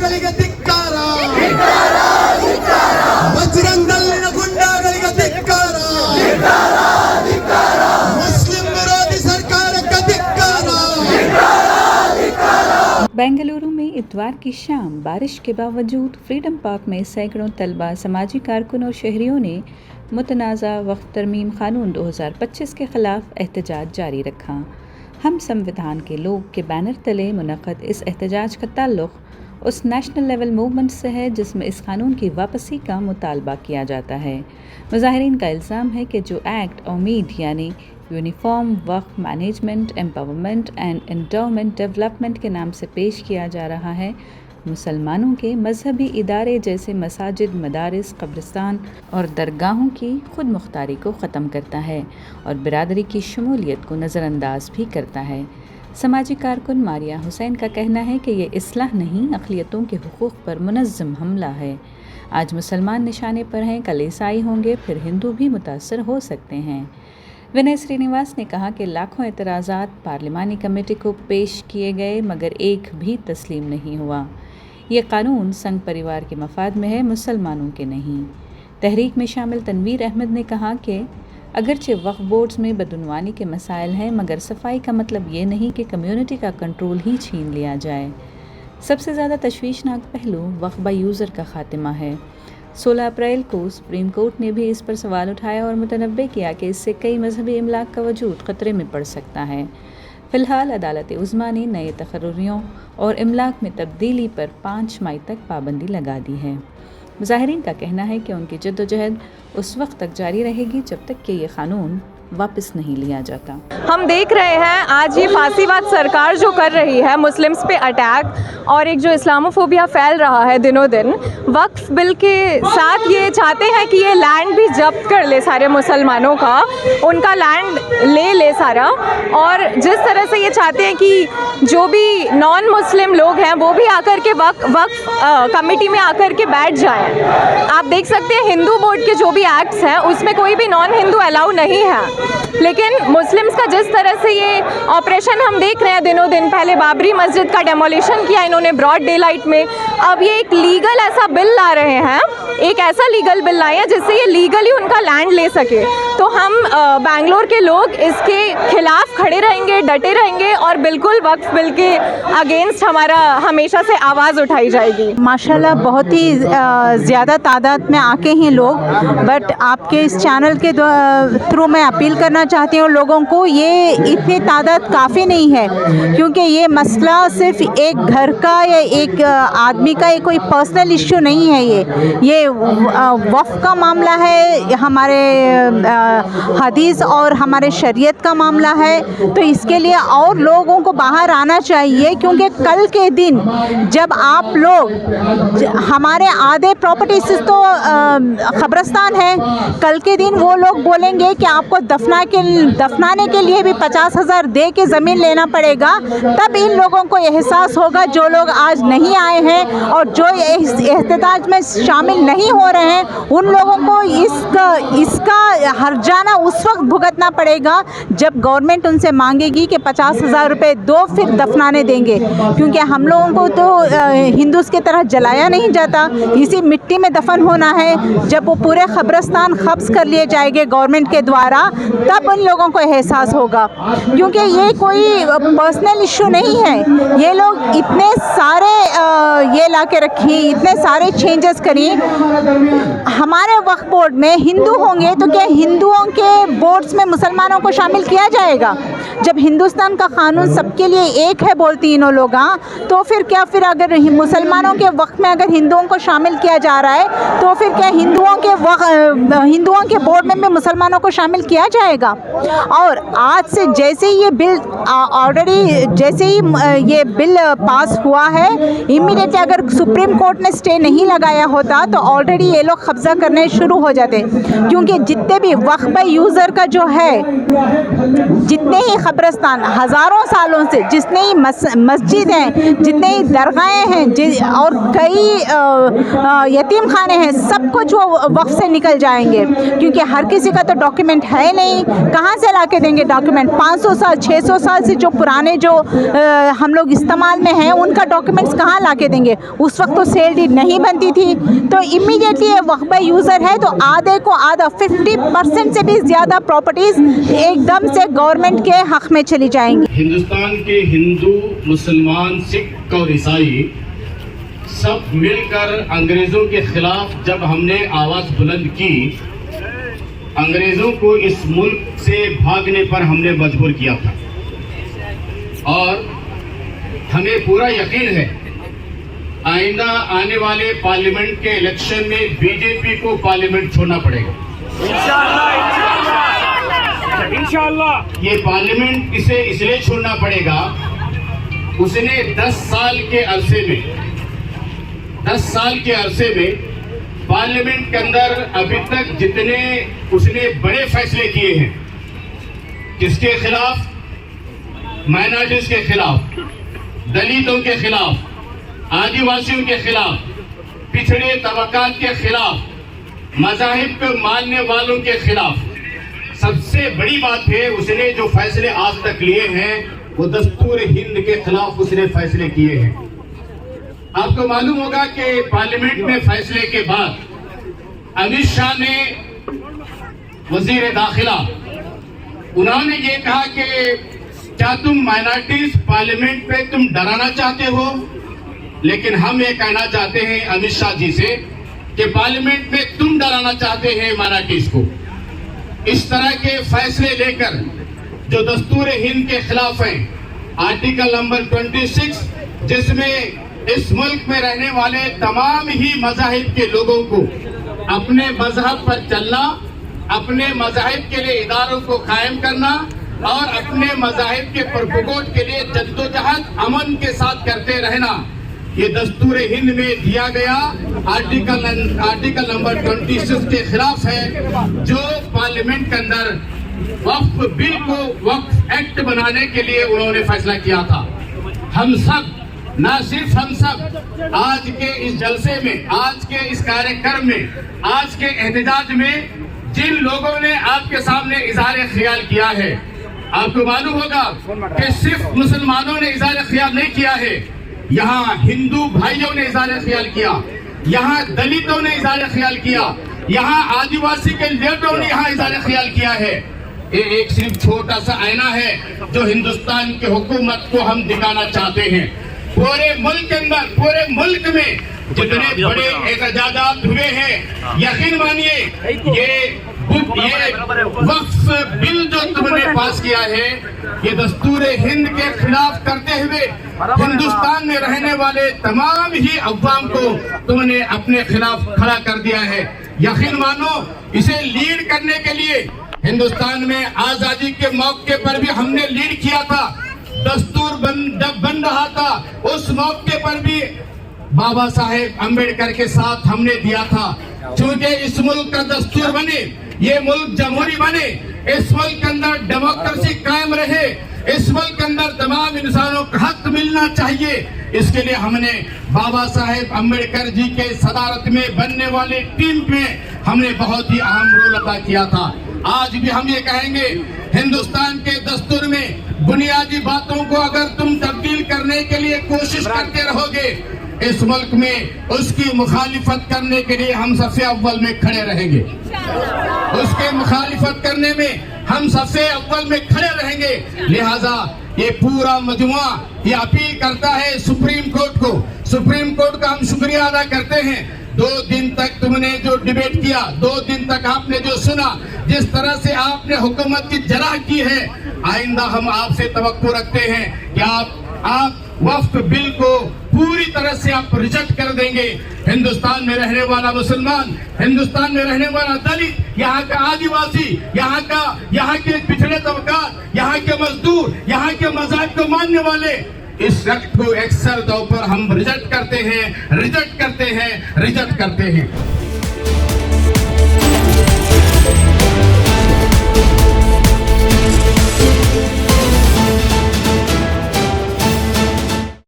ಗುಂಡಾಗಳಿಗೆ ಧಿಕ್ಕಾರ, ಬಜರಂಗ್ ದಲ್ಲಿನ ಗುಂಡಾಗಳಿಗೆ ಧಿಕ್ಕಾರ, ಮುಸ್ಲಿಂ ವಿರೋधी सरकारಕ್ಕೆ ಧಿಕ್ಕಾರ। बेंगलुरु में इतवार की शाम बारिश के बावजूद फ्रीडम पार्क में सैकड़ों तलबा, समाजी कारकुन और शहरियों ने मुतनाज़ा वक्फ तरमीम क़ानून 2025 के ख़िलाफ़ एहतजाज जारी रखा। हम संविधान के लोग के बैनर तले मुनक़द इस एहतजाज का ताल्लुक़ उस नेशनल लेवल मूवमेंट से है जिसमें इस कानून की वापसी का मुतालबा किया जाता है। मुज़ाहिरीन का इल्ज़ाम है कि जो एक्ट उम्मीद यानी uniform Waqf management empowerment and endowment development के नाम से पेश किया जा रहा है, मुसलमानों के मजहबी इदारे जैसे मसाजिद, मदारिस, कब्रिस्तान और दरगाहों की खुद मुख्तारी को ख़त्म करता है और बिरादरी की शमूलियत को नज़रअंदाज भी करता है। समाजी कारकुन मारिया हुसैन का कहना है कि ये इस्लाह नहीं, अक़लियतों के हुकूक़ पर मुनज़्ज़म हमला है। आज मुसलमान निशाने पर हैं, कल ईसाई होंगे, फिर हिंदू भी मुतासर हो सकते हैं। विनय श्रीनिवास ने कहा कि लाखों एतराज़ात पार्लिमानी कमेटी को पेश किए गए मगर एक भी तस्लीम नहीं हुआ। ये कानून संघ परिवार के मफाद में है, मुसलमानों के नहीं। तहरीक में शामिल तनवीर अहमद ने कहा कि अगरचे वक्फ बोर्ड्स में बदउनवानी के मसाइल हैं मगर सफाई का मतलब ये नहीं कि कम्युनिटी का कंट्रोल ही छीन लिया जाए। सबसे ज़्यादा तशवीशनाक पहलू वक्फ बाय यूज़र का खात्मा है। 16 अप्रैल को सुप्रीम कोर्ट ने भी इस पर सवाल उठाया और मुतनब्बे किया कि इससे कई मजहबी इमलाक का वजूद ख़तरे में पड़ सकता है। फ़िलहाल अदालत उज़्मा ने नए तक़र्रुरियों और इमलाक में तब्दीली पर 5 मई तक पाबंदी लगा दी है। मुज़ाहिरीन का कहना है कि उनकी जद्दोजहद उस वक्त तक जारी रहेगी जब तक कि ये क़ानून वापस नहीं लिया जाता। हम देख रहे हैं आज ये फासीवाद सरकार जो कर रही है, मुस्लिम्स पे अटैक और एक जो इस्लामोफोबिया फैल रहा है दिनों दिन, वक्फ बिल के साथ ये चाहते हैं कि ये लैंड भी जब्त कर ले सारे मुसलमानों का, उनका लैंड ले सारा। और जिस तरह से ये चाहते हैं कि जो भी नॉन मुस्लिम लोग हैं वो भी आकर के वक्फ कमेटी में आकर के बैठ जाएं। आप देख सकते हैं हिंदू बोर्ड के जो भी एक्ट्स हैं उसमें कोई भी नॉन हिंदू अलाउ नहीं है, लेकिन मुस्लिम्स का जिस तरह से ये ऑपरेशन हम देख रहे हैं दिनों दिन, पहले बाबरी मस्जिद का डेमोलिशन किया इन्होंने ब्रॉड डे लाइट में, अब ये एक लीगल ऐसा बिल ला रहे हैं, एक ऐसा लीगल बिल लाए हैं जिससे ये लीगली उनका लैंड ले सके। तो हम बेंगलोर के लोग इसके खिलाफ खड़े रहेंगे, डटे रहेंगे और बिल्कुल वक्फ बिल के अगेंस्ट हमारा हमेशा से आवाज़ उठाई जाएगी। माशाल्लाह बहुत ही ज़्यादा तादाद में आके हैं लोग, बट आपके इस चैनल के थ्रू मैं अपील करना चाहती हूँ लोगों को, ये इतनी तादाद काफ़ी नहीं है क्योंकि ये मसला सिर्फ एक घर का या एक आदमी का एक कोई पर्सनल इश्यू नहीं है। ये वक्फ का मामला है, हमारे हदीस और हमारे शरीयत का मामला है। तो इसके लिए और लोगों को बाहर आना चाहिए क्योंकि कल के दिन जब आप लोग, हमारे आधे प्रॉपर्टीज तो कब्रिस्तान है, कल के दिन वो लोग बोलेंगे कि आपको दफनाने के लिए भी 50,000 दे के ज़मीन लेना पड़ेगा, तब इन लोगों को एहसास होगा, जो लोग आज नहीं आए हैं और जो एहतजाज में शामिल नहीं हो रहे हैं उन लोगों को इसका हर्जाना उस वक्त भुगतना पड़ेगा जब गवर्नमेंट उनसे मांगेगी कि 50,000 रुपये दो फिर दफनाने देंगे। क्योंकि हम लोगों को तो हिंदूस की तरह जलाया नहीं जाता, इसी मिट्टी में दफन होना है। जब वो पूरे कब्रिस्तान कब्ज़ कर लिए जाएंगे गवर्नमेंट के द्वारा तब उन लोगों को एहसास होगा, क्योंकि ये कोई पर्सनल इशू नहीं है। ये लोग इतने सारे ये ला के रखी, इतने सारे चेंजेस करी। हमारे वक्फ बोर्ड में हिंदू होंगे तो क्या हिंदुओं के बोर्ड्स में मुसलमानों को शामिल किया जाएगा? जब हिंदुस्तान का कानून सबके लिए एक है बोलती इन्हों लोग, तो फिर क्या, फिर अगर मुसलमानों के वक्त में अगर हिंदुओं को शामिल किया जा रहा है तो फिर क्या हिंदुओं के बोर्ड में भी मुसलमानों को शामिल किया जाएगा? और आज से जैसे ये बिल ऑलरेडी जैसे ही ये बिल पास हुआ है, इमीडिएटली अगर सुप्रीम कोर्ट ने स्टे नहीं लगाया होता तो ऑलरेडी ये लोग कब्जा करने शुरू हो जाते, क्योंकि जितने भी वक्फ बाय यूज़र का जो है, जितने ही कब्रिस्तान हज़ारों सालों से, जितने ही मस्जिद हैं, जितने ही दरगाहें हैं और कई यतीम खाने हैं, सब कुछ वो वक्फ से निकल जाएंगे, क्योंकि हर किसी का तो डॉक्यूमेंट है नहीं। कहाँ से ला के देंगे डॉक्यूमेंट? 500 साल 600 साल से जो पुराने जो हम लोग इस्तेमाल में हैं उनका डॉक्यूमेंट्स कहाँ ला के देंगे? उस वक्त तो सेल डीड नहीं बनती थी, तो इमीडिएटली ये वक्फ बाय यूज़र है तो आधे को आधा 50% से भी ज़्यादा प्रॉपर्टीज़ एकदम से गवर्नमेंट के हक़ में चली जाएंगी। हिंदुस्तान के हिंदू, मुसलमान, सिख और ईसाई सब मिलकर अंग्रेज़ों के खिलाफ जब हमने आवाज़ बुलंद की, अंग्रेज़ों को इस मुल्क से भागने पर हमने मजबूर किया था और हमें पूरा यकीन है आइंदा आने वाले पार्लियामेंट के इलेक्शन में बीजेपी को पार्लियामेंट छोड़ना पड़ेगा। इंशाअल्लाह ये पार्लियामेंट इसे इसलिए छोड़ना पड़ेगा, उसने 10 साल के अरसे में पार्लियामेंट के अंदर अभी तक जितने उसने बड़े फैसले किए हैं, किसके खिलाफ? माइनॉरिटीज के खिलाफ, दलितों के खिलाफ, आदिवासियों के खिलाफ, पिछड़े तबकात के खिलाफ, मज़ाहिब को मानने वालों के खिलाफ। सबसे बड़ी बात है उसने जो फैसले आज तक लिए हैं वो दस्तूर हिंद के खिलाफ उसने फैसले किए हैं। आपको मालूम होगा कि पार्लियामेंट में फैसले के बाद अमित शाह ने, वजीर दाखिला, उन्होंने ये कहा कि क्या तुम माइनॉरिटीज पार्लियामेंट पे तुम डराना चाहते हो, लेकिन हम ये कहना चाहते हैं अमित शाह जी से कि पार्लियामेंट में तुम डराना चाहते हैं माइनॉरिटीज को। इस तरह के फैसले लेकर जो दस्तूर हिंद के खिलाफ हैं, आर्टिकल नंबर 26 जिसमें इस मुल्क में रहने वाले तमाम ही मज़ाहिब के लोगों को अपने मजहब पर चलना, अपने मज़ाहिब के लिए इदारों को कायम करना और अपने मज़ाहिब के प्रपोगेट के लिए जद्दोजहद अमन के साथ करते रहना, ये दस्तूर हिंद में दिया गया आर्टिकल नंबर 26 के खिलाफ है, जो पार्लियामेंट के अंदर वक्फ बिल को वक्फ एक्ट बनाने के लिए उन्होंने फैसला किया था। हम सब, ना सिर्फ हम सब, आज के इस जलसे में, आज के इस कार्यक्रम में, आज के एहतजाज में जिन लोगों ने आपके सामने इज़हार ख्याल किया है, आपको मालूम होगा कि सिर्फ मुसलमानों ने इज़हार ख्याल नहीं किया है, यहाँ हिंदू भाइयों ने इज़हार ख्याल किया, यहाँ दलितों ने इज़हार ख्याल किया, यहाँ आदिवासी के लीडरों ने यहाँ इज़हार ख्याल किया है। ये एक सिर्फ छोटा सा आईना है जो हिंदुस्तान की हुकूमत को हम दिखाना चाहते हैं। पूरे मुल्क के अंदर, पूरे मुल्क में जितने बड़े एहतजाजात हुए हैं, यकीन मानिए ये वक्फ बिल जो तुमने पास किया है, ये दस्तूर हिंद के खिलाफ करते हुए हिंदुस्तान में रहने वाले तमाम ही अवाम को तुमने अपने खिलाफ खड़ा कर दिया है। यकीन मानो इसे लीड करने के लिए हिंदुस्तान में आजादी के मौके पर भी हमने लीड किया था। दस्तूर जब बन रहा था उस मौके पर भी बाबा साहेब अम्बेडकर के साथ हमने दिया था। क्योंकि इस मुल्क का दस्तूर बने, ये मुल्क जमहूरी बने, इस मुल्क के अंदर डेमोक्रेसी कायम रहे, इस मुल्क के अंदर तमाम इंसानों का हक मिलना चाहिए, इसके लिए हमने बाबा साहेब अम्बेडकर जी के सदारत में बनने वाली टीम में हमने बहुत ही अहम रोल अदा किया था। आज भी हम ये कहेंगे, हिंदुस्तान के दस्तूर में बुनियादी बातों को अगर तुम तब्दील करने के लिए कोशिश करते रहोगे, इस मुल्क में उसकी मुखालिफत करने के लिए हम सबसे अव्वल में खड़े रहेंगे। उसके मुखालिफत करने में हम सबसे अव्वल में खड़े रहेंगे। लिहाजा ये पूरा मजमुआ ये अपील करता है सुप्रीम कोर्ट को, सुप्रीम कोर्ट का हम शुक्रिया अदा करते हैं। 2 दिन तक तुमने जो डिबेट किया, 2 दिन तक आपने जो सुना, जिस तरह से आपने हुकूमत की जराह की है, आइंदा हम आपसे तवक्को रखते हैं कि आप वक्फ बिल को पूरी तरह से आप रिजेक्ट कर देंगे। हिंदुस्तान में रहने वाला मुसलमान, हिंदुस्तान में रहने वाला दलित, यहाँ का आदिवासी, यहाँ के पिछड़े तबकात, यहाँ के मजदूर, यहाँ के मज़ाहिब को मानने वाले, इस एक्ट को अक्सर तौर पर हम रिजेक्ट करते हैं, रिजेक्ट करते हैं, रिजेक्ट करते हैं।